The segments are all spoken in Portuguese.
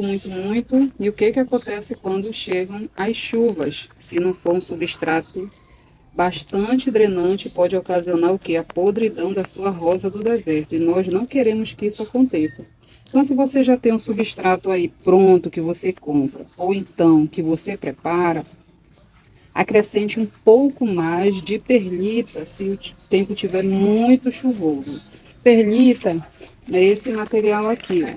muito, muito, muito. E o que que acontece quando chegam as chuvas? Se não for um substrato bastante drenante, pode ocasionar o que? A podridão da sua rosa do deserto. E nós não queremos que isso aconteça. Então, se você já tem um substrato aí pronto que você compra, ou então que você prepara, acrescente um pouco mais de perlita se o tempo tiver muito chuvoso. Perlita é esse material aqui, ó.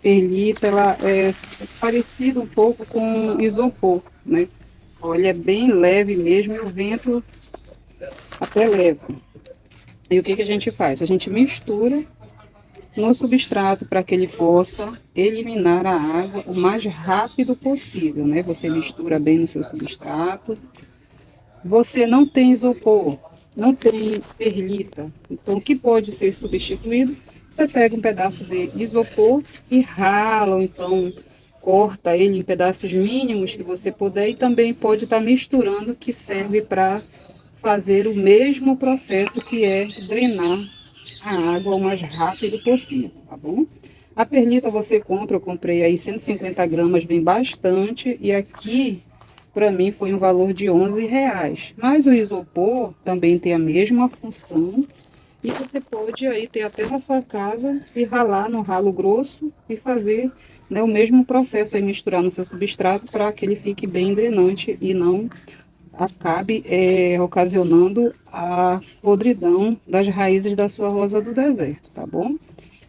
Perlita, ela é parecida um pouco com isopor, né? Olha, é bem leve mesmo e o vento até leva. E o que que a gente faz? A gente mistura no substrato para que ele possa eliminar a água o mais rápido possível, né? Você mistura bem no seu substrato. Você não tem isopor, não tem perlita. Então, o que pode ser substituído? Você pega um pedaço de isopor e rala, ou então corta ele em pedaços mínimos que você puder e também pode estar misturando, que serve para fazer o mesmo processo que é drenar a água o mais rápido possível, tá bom? A perlita você compra, eu comprei aí 150 gramas, vem bastante, e aqui para mim foi um valor de R$ 11. Mas o isopor também tem a mesma função e você pode aí ter até na sua casa e ralar no ralo grosso e fazer, né, o mesmo processo aí, misturar no seu substrato para que ele fique bem drenante e não acabe ocasionando a podridão das raízes da sua rosa do deserto, tá bom?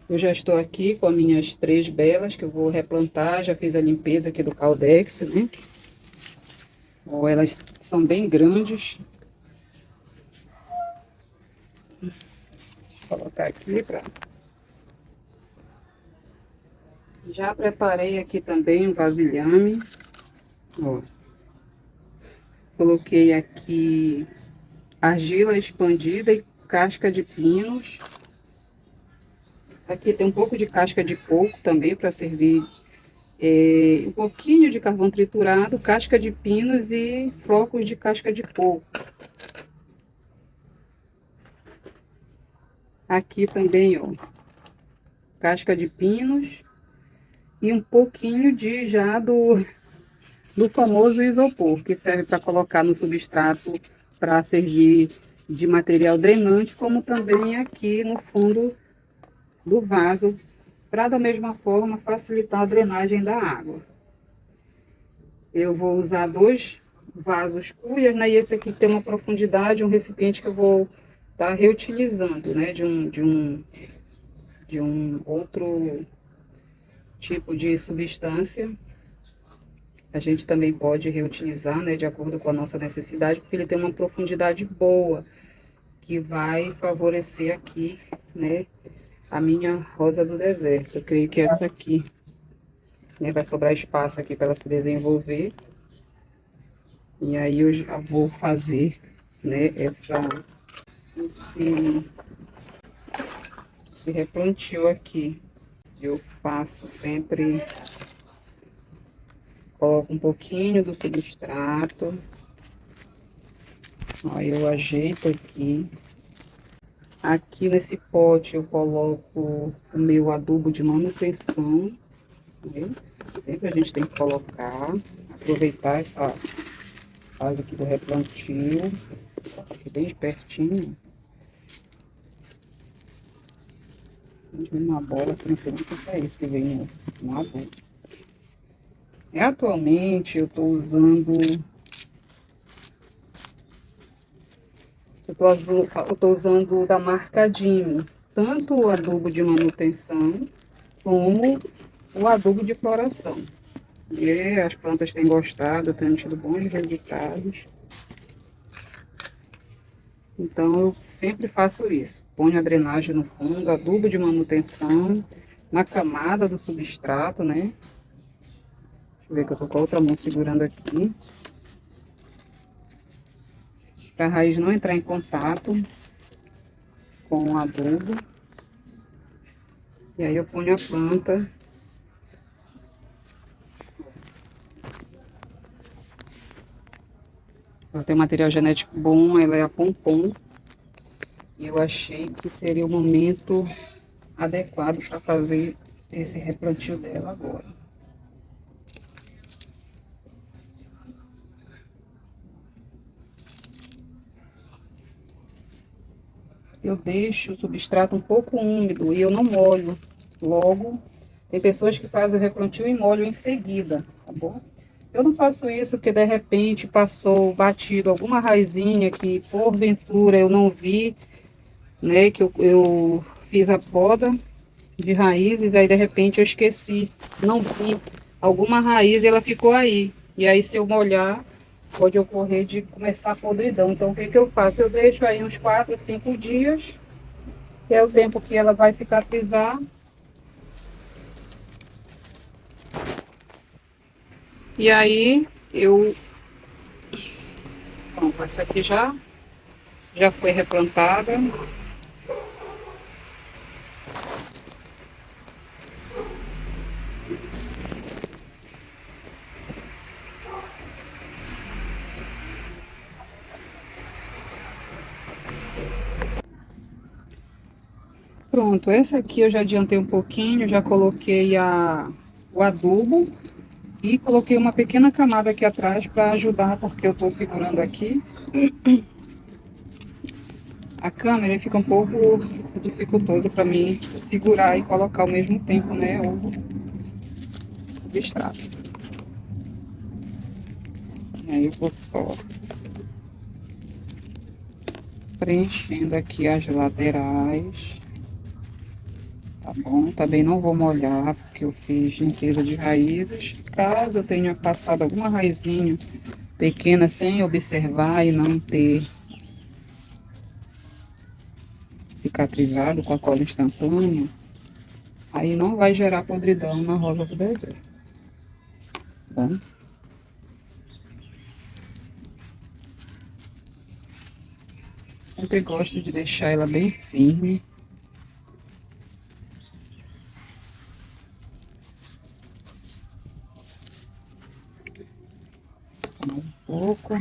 Eu já estou aqui com as minhas 3 belas que eu vou replantar, já fiz a limpeza aqui do Caldex, né? Ó, elas são bem grandes. Vou colocar aqui para... Já preparei aqui também um vasilhame. Ó. Coloquei aqui argila expandida e casca de pinos. Aqui tem um pouco de casca de coco também para servir. Um pouquinho de carvão triturado, casca de pinos e flocos de casca de coco. Aqui também, ó, casca de pinos e um pouquinho de já do famoso isopor, que serve para colocar no substrato para servir de material drenante, como também aqui no fundo do vaso, para da mesma forma facilitar a drenagem da água. Eu vou usar 2 vasos cuias, né? E esse aqui tem uma profundidade, um recipiente que eu vou estar reutilizando, né? De um outro tipo de substância. A gente também pode reutilizar, né? De acordo com a nossa necessidade, porque ele tem uma profundidade boa, que vai favorecer aqui, né? A minha rosa do deserto. Eu creio que essa aqui, né? Vai sobrar espaço aqui para ela se desenvolver. E aí eu já vou fazer, né, esse replantio aqui. Eu faço sempre, coloco um pouquinho do substrato. Aí eu ajeito aqui. Aqui nesse pote eu coloco o meu adubo de manutenção, né? Sempre a gente tem que colocar, aproveitar essa fase aqui do replantio, aqui bem pertinho. Vem uma bola, por enquanto, é isso que vem no adubo. Atualmente eu tô usando... Eu tô usando da marca Dime, tanto o adubo de manutenção como o adubo de floração. E as plantas têm gostado, têm tido bons resultados. Então eu sempre faço isso. Ponho a drenagem no fundo, adubo de manutenção, na camada do substrato, né? Deixa eu ver que eu tô com a outra mão segurando aqui. Para a raiz não entrar em contato com o adubo. E aí eu ponho a planta. Ela tem um material genético bom, ela é a Pompom. E eu achei que seria o momento adequado para fazer esse replantio dela agora. Eu deixo o substrato um pouco úmido e eu não molho logo. Tem pessoas que fazem o replantio e molham em seguida, tá bom? Eu não faço isso porque de repente passou batido alguma raizinha que porventura eu não vi, né? Que eu fiz a poda de raízes, aí de repente eu esqueci, não vi alguma raiz e ela ficou aí. E aí se eu molhar, pode ocorrer de começar a podridão. Então o que que eu faço? Eu deixo aí uns 4, 5 dias, que é o tempo que ela vai cicatrizar. E aí eu, pronto, essa aqui já foi replantada. Pronto, essa aqui eu já adiantei um pouquinho, já coloquei o adubo e coloquei uma pequena camada aqui atrás para ajudar, porque eu tô segurando aqui. A câmera fica um pouco dificultoso para mim segurar e colocar ao mesmo tempo, né, o substrato. E aí eu vou só preenchendo aqui as laterais. Tá bom? Também não vou molhar, porque eu fiz limpeza de raízes. Caso eu tenha passado alguma raizinha pequena sem observar e não ter cicatrizado com a cola instantânea, aí não vai gerar podridão na rosa do deserto. Tá? Sempre gosto de deixar ela bem firme. Um pouco.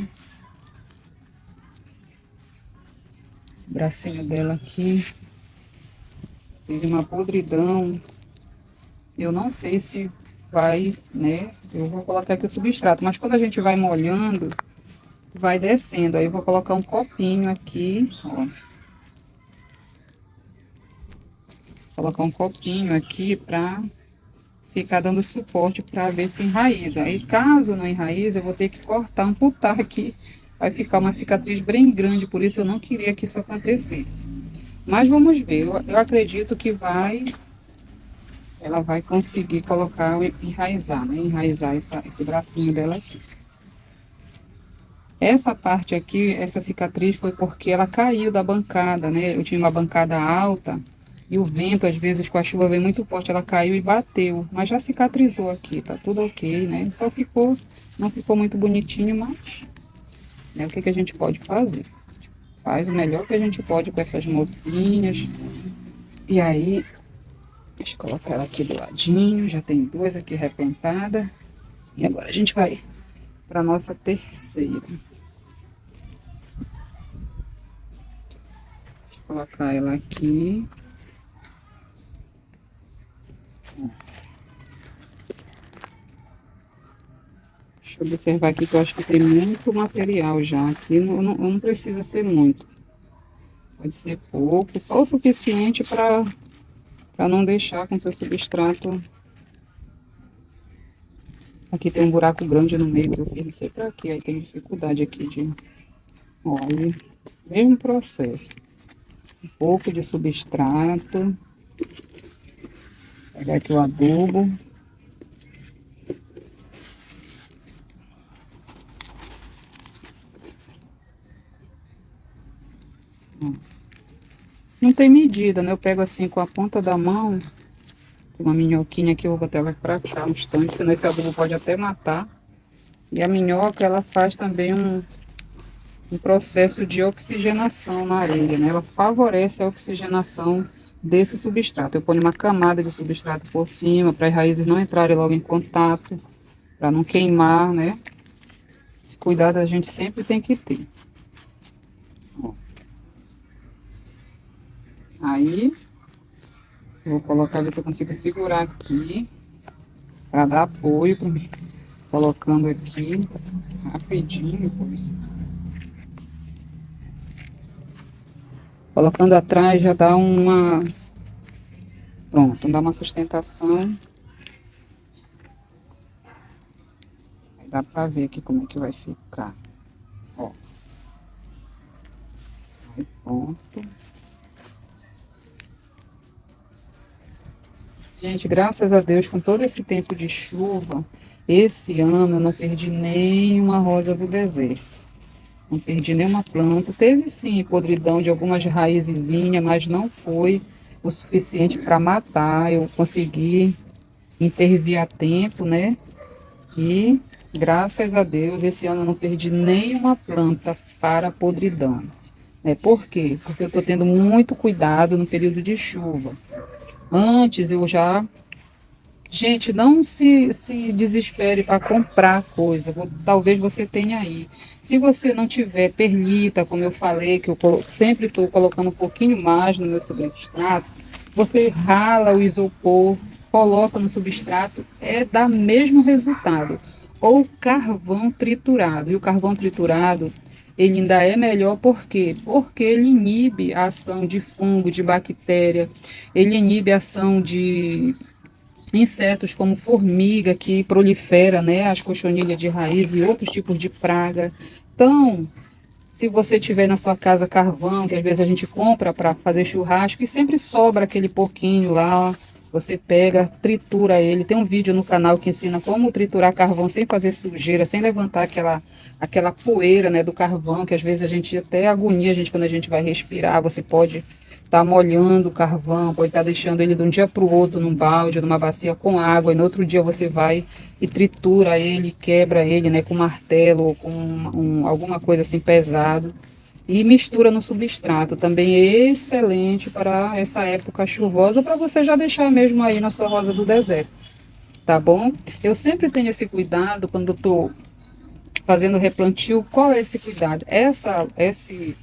Esse bracinho dela aqui teve uma podridão. Eu não sei se vai, né? Eu vou colocar aqui o substrato, mas quando a gente vai molhando, vai descendo. Aí eu vou colocar um copinho aqui, ó. Colocar um copinho aqui pra ficar dando suporte pra ver se enraiza. Aí caso não enraize, eu vou ter que cortar, amputar aqui. Vai ficar uma cicatriz bem grande, por isso eu não queria que isso acontecesse. Mas vamos ver, eu acredito que ela vai conseguir colocar, enraizar, né? Enraizar esse bracinho dela aqui. Essa parte aqui, essa cicatriz foi porque ela caiu da bancada, né? Eu tinha uma bancada alta e o vento, às vezes, com a chuva vem muito forte, ela caiu e bateu. Mas já cicatrizou aqui, tá tudo ok, né? Só ficou, não ficou muito bonitinho, mas, né? O que que a gente pode fazer? Faz o melhor que a gente pode com essas mocinhas. E aí, deixa eu colocar ela aqui do ladinho, já tem duas aqui replantadas. E agora a gente vai para nossa terceira. Colocar ela aqui. Deixa eu observar aqui que eu acho que tem muito material já. Aqui não precisa ser muito. Pode ser pouco, só o suficiente para não deixar com que o substrato. Aqui tem um buraco grande no meio que eu fiz, não sei pra quê. Aí tem dificuldade aqui de. Olha, mesmo processo. Um pouco de substrato. Pegar aqui o adubo. Não tem medida, né? Eu pego assim com a ponta da mão. Tem uma minhoquinha aqui, eu vou botar ela pra cá um instante, senão esse adubo pode até matar. E a minhoca, ela faz também um processo de oxigenação na areia, né? Ela favorece a oxigenação desse substrato. Eu ponho uma camada de substrato por cima, para as raízes não entrarem logo em contato, para não queimar, né? Esse cuidado a gente sempre tem que ter. Ó. Aí, Vou colocar, ver se eu consigo segurar aqui para dar apoio para mim. Colocando aqui rapidinho, pois. Colocando atrás já dá uma. Pronto, dá uma sustentação. Aí dá pra ver aqui como é que vai ficar. Ó. Aí, pronto. Gente, graças a Deus, com todo esse tempo de chuva, esse ano eu não perdi nenhuma rosa do deserto. Não perdi nenhuma planta. Teve sim podridão de algumas raizezinhas, mas não foi o suficiente para matar. Eu consegui intervir a tempo, né? E graças a Deus, esse ano eu não perdi nenhuma planta para podridão. Por quê? Porque eu estou tendo muito cuidado no período de chuva. Antes eu já. Gente, não se desespere para comprar coisa. Talvez você tenha aí. Se você não tiver perlita, como eu falei, que eu sempre estou colocando um pouquinho mais no meu substrato, você rala o isopor, coloca no substrato, dá mesmo resultado. Ou carvão triturado. E o carvão triturado, ele ainda é melhor, por quê? Porque ele inibe a ação de fungo, de bactéria, ele inibe a ação de insetos como formiga que prolifera, né, as cochonilhas de raiz e outros tipos de praga. Então, se você tiver na sua casa carvão, que às vezes a gente compra para fazer churrasco e sempre sobra aquele pouquinho lá, você pega, tritura ele. Tem um vídeo no canal que ensina como triturar carvão sem fazer sujeira, sem levantar aquela poeira, né, do carvão, que às vezes a gente até agonia, quando a gente vai respirar. Você pode estar molhando o carvão, pode estar deixando ele de um dia para o outro num balde, numa bacia com água, e no outro dia você vai e tritura ele, quebra ele, né, com martelo ou com alguma coisa assim pesado e mistura no substrato. Também é excelente para essa época chuvosa, para você já deixar mesmo aí na sua rosa do deserto, tá bom? Eu sempre tenho esse cuidado quando eu estou fazendo replantio. Qual é esse cuidado? Esse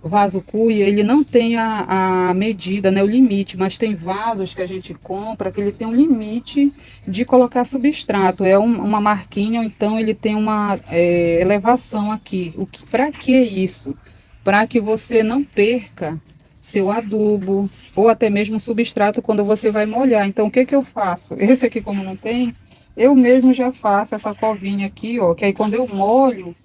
vaso cuia, ele não tem a medida, né, o limite, mas tem vasos que a gente compra que ele tem um limite de colocar substrato, uma marquinha, então ele tem uma elevação aqui. Para que isso? Para que você não perca seu adubo ou até mesmo substrato quando você vai molhar. Então o que que eu faço? Esse aqui, como não tem, eu mesmo já faço essa covinha aqui, ó, que aí quando eu molho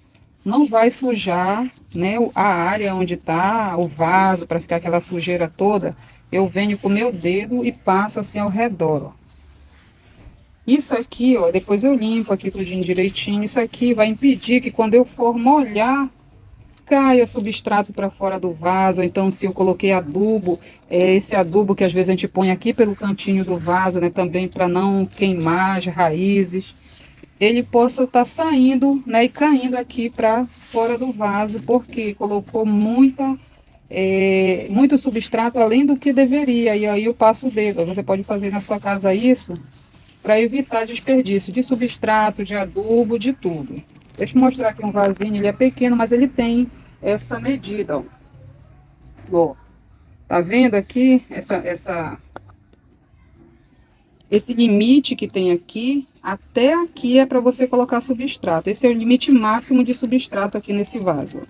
não vai sujar, né, a área onde está o vaso, para ficar aquela sujeira toda. Eu venho com o meu dedo e passo assim ao redor, ó. Isso aqui, ó, depois eu limpo aqui tudinho direitinho. Isso aqui vai impedir que quando eu for molhar, caia substrato para fora do vaso. Então, se eu coloquei adubo, esse adubo que às vezes a gente põe aqui pelo cantinho do vaso, né, também para não queimar as raízes, ele possa estar saindo, né, e caindo aqui para fora do vaso, porque colocou muito substrato além do que deveria. E aí eu passo o dedo. Você pode fazer na sua casa isso para evitar desperdício de substrato, de adubo, de tudo. Deixa eu mostrar aqui um vasinho. Ele é pequeno, mas ele tem essa medida, ó. Ó, tá vendo aqui esse limite que tem aqui, até aqui é para você colocar substrato. Esse é o limite máximo de substrato aqui nesse vaso.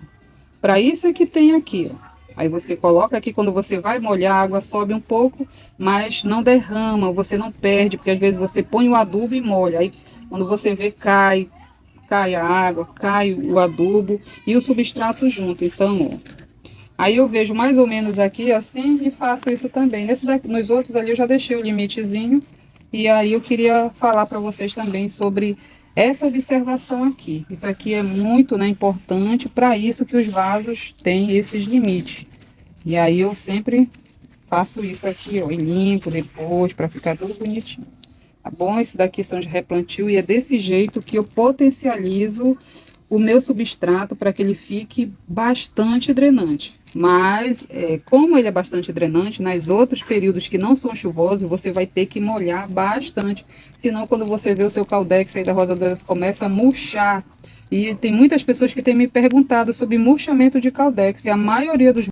Para isso é que tem aqui, ó. Aí você coloca aqui, quando você vai molhar, a água sobe um pouco, mas não derrama, você não perde, porque às vezes você põe o adubo e molha. Aí quando você vê, cai a água, cai o adubo e o substrato junto. Então, ó, aí eu vejo mais ou menos aqui assim e faço isso também. Nos outros ali eu já deixei o limitezinho. E aí eu queria falar para vocês também sobre essa observação aqui. Isso aqui é muito, né, importante, para isso que os vasos têm esses limites. E aí eu sempre faço isso aqui, ó, e limpo depois para ficar tudo bonitinho. Tá bom? Esse daqui são de replantio e é desse jeito que eu potencializo o meu substrato para que ele fique bastante drenante. Mas, como ele é bastante drenante, nos outros períodos que não são chuvosos, você vai ter que molhar bastante. Senão, quando você vê o seu caldex aí da rosa dourada começa a murchar. E tem muitas pessoas que têm me perguntado sobre murchamento de caldex. E a maioria dos